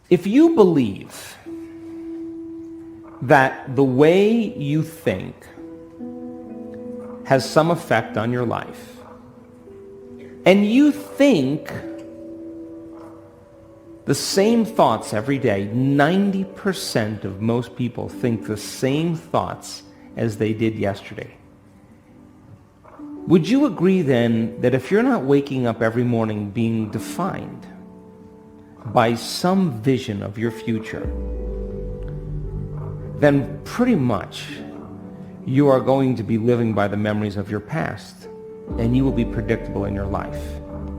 If you believe that the way you think has some effect on your life, and you think the same thoughts every day, 90% of most people think the same thoughts as they did yesterday. Would you agree then that if you're not waking up every morning being defined by some vision of your future, then pretty much you are going to be living by the memories of your past, and you will be predictable in your life?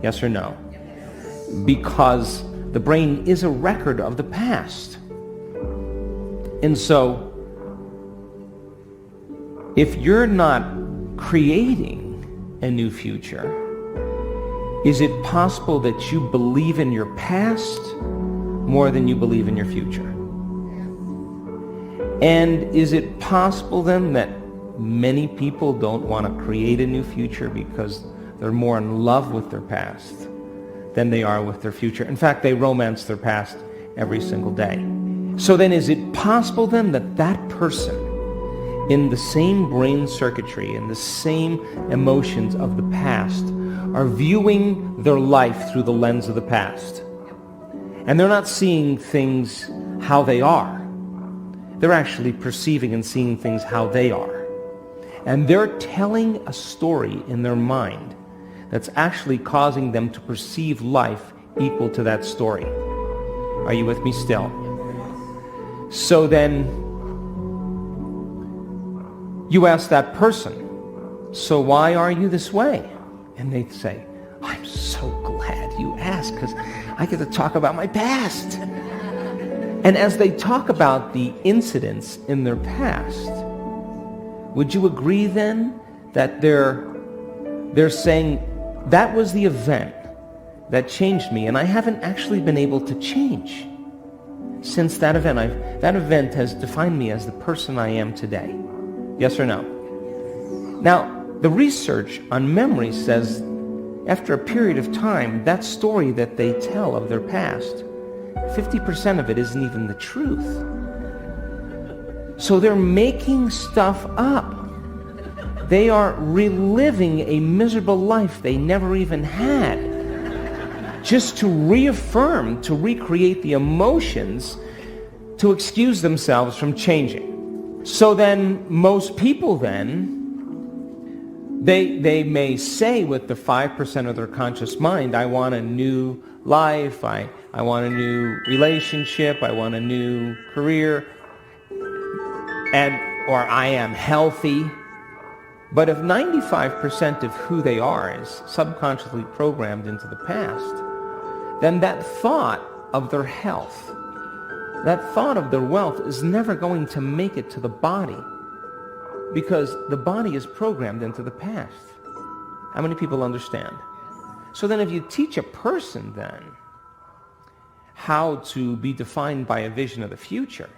Yes or no? Because the brain is a record of the past. And so, if you're not creating a new future, is it possible that you believe in your past more than you believe in your future? And is it possible then that many people don't want to create a new future because they're more in love with their past than they are with their future? In fact, they romance their past every single day. So then is it possible then that that person in the same brain circuitry and the same emotions of the past are viewing their life through the lens of the past? And they're not seeing things how they are. They're actually perceiving and seeing things how they are. And they're telling a story in their mind that's actually causing them to perceive life equal to that story. Are you with me still? So then you ask that person, so why are you this way? And they say, I'm so glad you asked because I get to talk about my past. And as they talk about the incidents in their past, would you agree then that they're saying, that was the event that changed me, and I haven't actually been able to change since that event. That event has defined me as the person I am today. Yes or no? Now, the research on memory says after a period of time, that story that they tell of their past, 50% of it isn't even the truth. So they're making stuff up. They are reliving a miserable life they never even had, just to reaffirm, to recreate the emotions, to excuse themselves from changing. So then most people then, they may say with the 5% of their conscious mind, I want a new life, I want a new relationship, I want a new career, or I am healthy. But if 95% of who they are is subconsciously programmed into the past, then that thought of their health, that thought of their wealth is never going to make it to the body, because the body is programmed into the past. How many people understand? So then if you teach a person then how to be defined by a vision of the future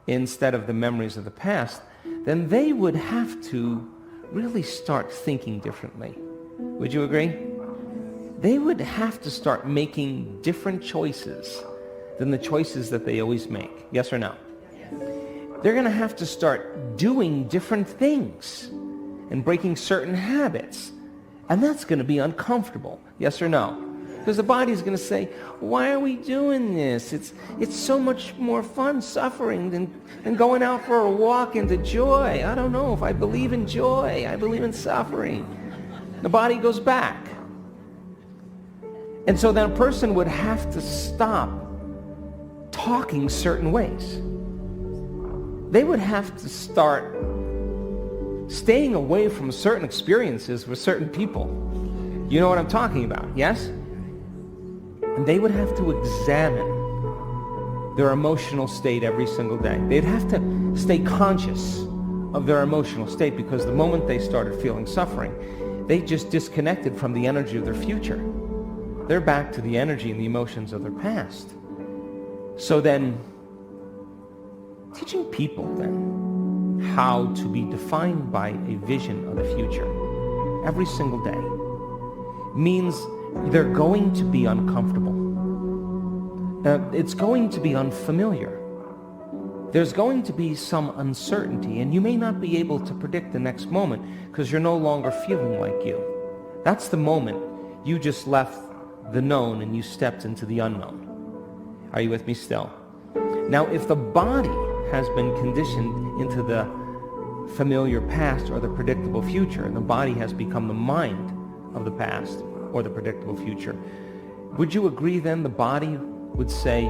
instead of the memories of the past, then they would have to really start thinking differently. Would you agree? They would have to start making different choices than the choices that they always make. Yes or no? They're going to have to start doing different things and breaking certain habits. And that's going to be uncomfortable. Yes or no? Because the body's going to say, why are we doing this? It's so much more fun suffering than going out for a walk into joy. I don't know if I believe in joy. I believe in suffering. The body goes back. And so then a person would have to stop talking certain ways. They would have to start staying away from certain experiences with certain people. You know what I'm talking about, yes? And they would have to examine their emotional state every single day. They'd have to stay conscious of their emotional state, because the moment they started feeling suffering, they just disconnected from the energy of their future. They're back to the energy and the emotions of their past. So then, teaching people then how to be defined by a vision of the future every single day means they're going to be uncomfortable. It's going to be unfamiliar. There's going to be some uncertainty, and you may not be able to predict the next moment because you're no longer feeling like you. That's the moment you just left the known and you stepped into the unknown. Are you with me still? Now, if the body has been conditioned into the familiar past or the predictable future, and the body has become the mind of the past or the predictable future, would you agree then the body would say,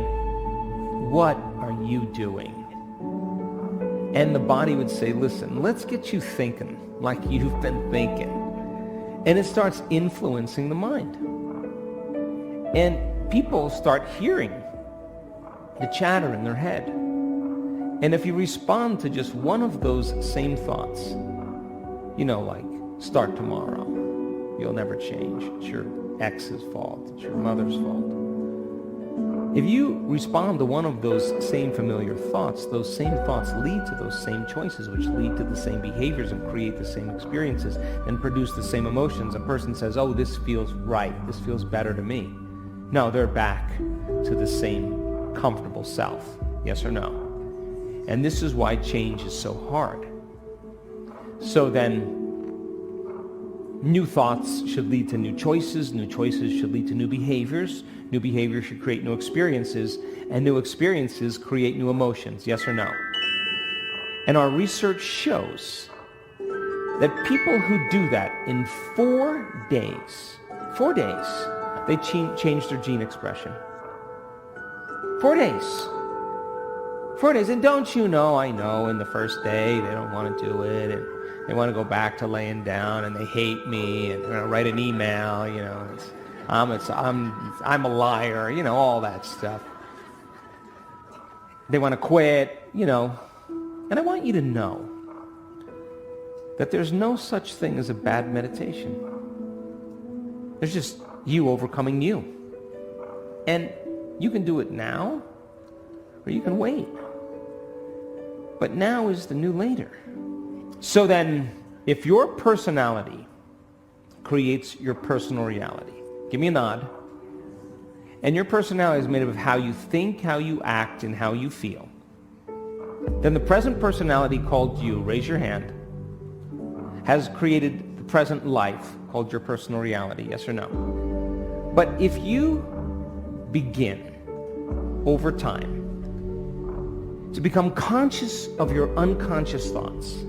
"What are you doing?" And the body would say, "Listen, let's get you thinking like you've been thinking." And it starts influencing the mind. And people start hearing the chatter in their head. And if you respond to just one of those same thoughts, like start tomorrow, you'll never change, it's your ex's fault, it's your mother's fault. If you respond to one of those same familiar thoughts, those same thoughts lead to those same choices, which lead to the same behaviors and create the same experiences and produce the same emotions. A person says, "Oh, this feels right, this feels better to me." No, they're back to the same comfortable self. Yes or no? And this is why change is so hard. So then, new thoughts should lead to new choices should lead to new behaviors should create new experiences, and new experiences create new emotions. Yes or no? And our research shows that people who do that in 4 days, they change their gene expression. 4 days. 4 days. And don't you know, I know in the first day they don't want to do it, and they want to go back to laying down, and they hate me, and they're going to write an email, I'm a liar, all that stuff. They want to quit, And I want you to know that there's no such thing as a bad meditation. There's just you overcoming you. And you can do it now, or you can wait. But now is the new later. So then, if your personality creates your personal reality, give me a nod, and your personality is made up of how you think, how you act, and how you feel, then the present personality called you, raise your hand, has created the present life called your personal reality, yes or no? But if you begin over time to become conscious of your unconscious thoughts,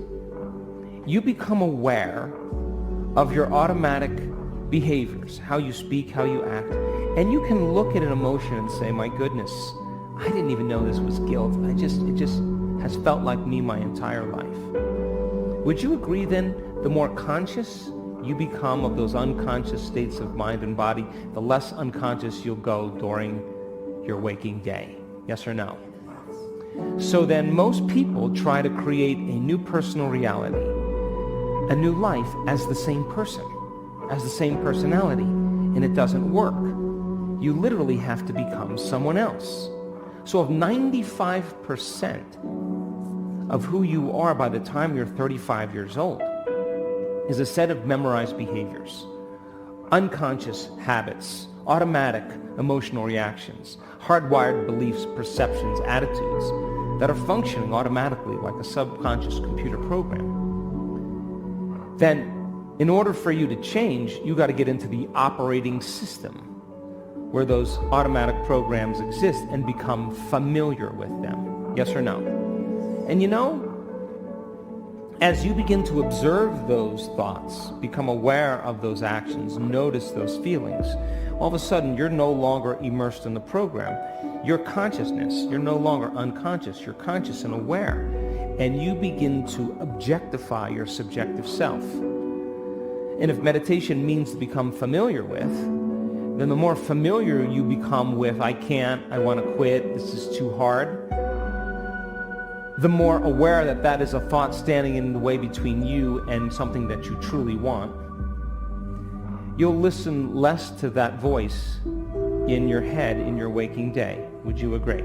you become aware of your automatic behaviors, how you speak, how you act, and you can look at an emotion and say, "My goodness, I didn't even know this was guilt. It just has felt like me my entire life." Would you agree then, the more conscious you become of those unconscious states of mind and body, the less unconscious you'll go during your waking day? Yes or no? So then most people try to create a new personal reality, a new life as the same person, as the same personality, and it doesn't work. You literally have to become someone else. So if 95% of who you are by the time you're 35 years old is a set of memorized behaviors, unconscious habits, automatic emotional reactions, hardwired beliefs, perceptions, attitudes that are functioning automatically like a subconscious computer program, then in order for you to change, you got to get into the operating system where those automatic programs exist and become familiar with them. Yes or no? And as you begin to observe those thoughts, become aware of those actions, notice those feelings, all of a sudden you're no longer immersed in the program. Your consciousness, you're no longer unconscious, you're conscious and aware, and you begin to objectify your subjective self. And if meditation means to become familiar with, then the more familiar you become with, "I can't, I want to quit, this is too hard," the more aware that that is a thought standing in the way between you and something that you truly want, you'll listen less to that voice in your head in your waking day. Would you agree?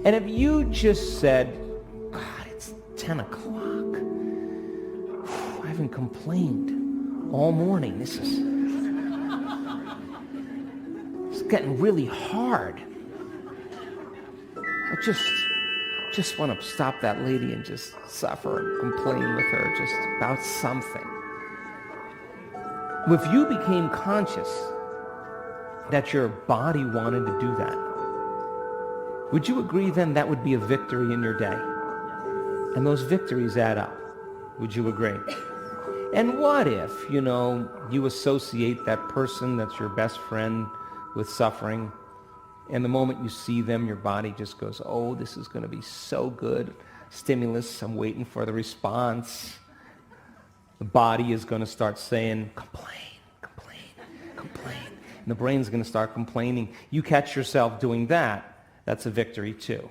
And if you just said, "God, it's 10 o'clock. I haven't complained all morning. It's getting really hard. just want to stop that lady and just suffer and complain with her just about something. If you became conscious that your body wanted to do that, would you agree then that would be a victory in your day? And those victories add up. Would you agree? And what if, you associate that person that's your best friend with suffering, and the moment you see them, your body just goes, oh, this is going to be so good. Stimulus, I'm waiting for the response. The body is going to start saying, complain, complain, complain. And the brain's going to start complaining. You catch yourself doing that, that's a victory too.